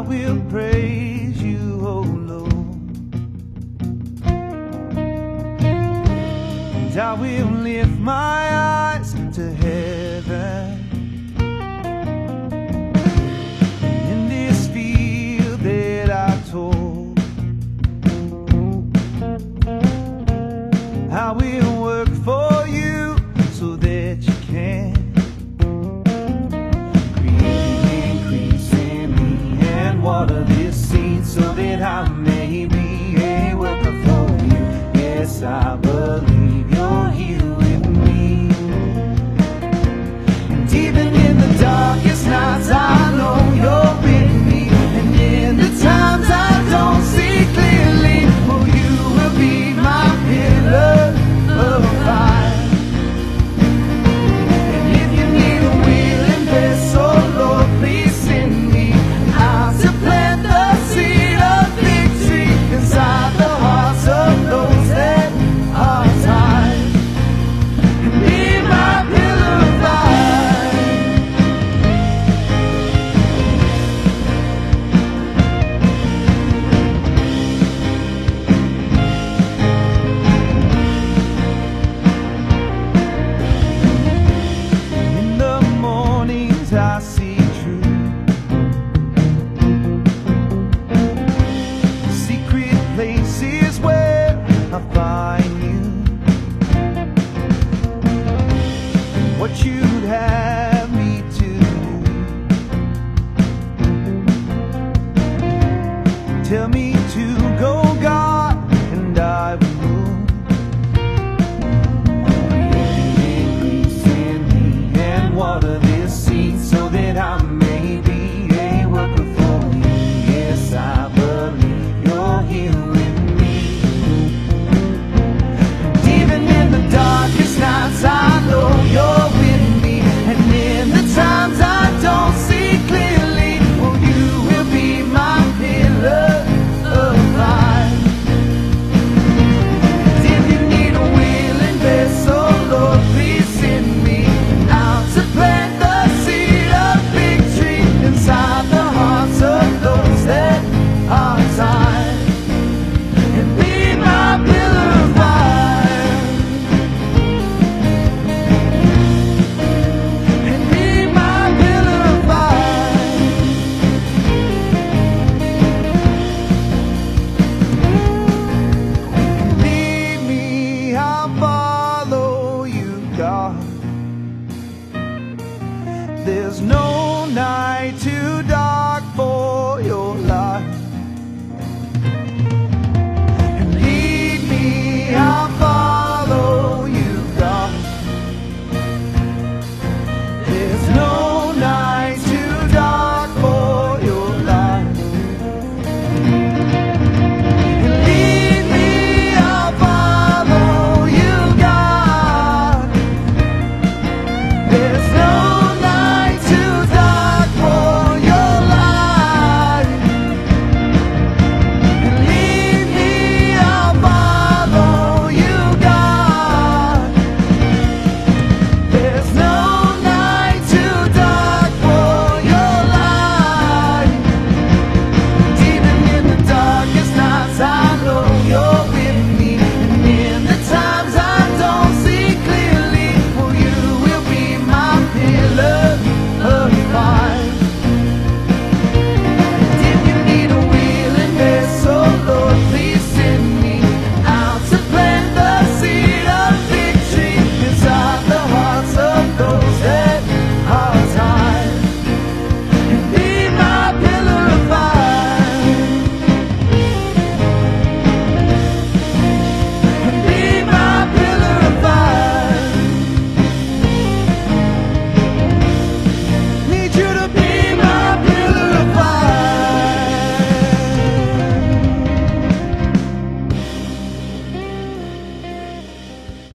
I will praise you, oh Lord, and I will lift my eyes to heaven. In this field that I told, I will work for you so that you can increase in me and water this seed so that I may be a worker for you. Yes, I believe you're here with me, and even in the darkest nights I know you're with me, and in the times I don't see clearly, oh, you will be my pillar of fire. And if you need a willing vessel, Lord, please send me out to plant the seed of victory inside the hearts of those that are tired, and be my pillar of fire. In the mornings I see truth, secret places where I find you, what you'd have me to do. Tell me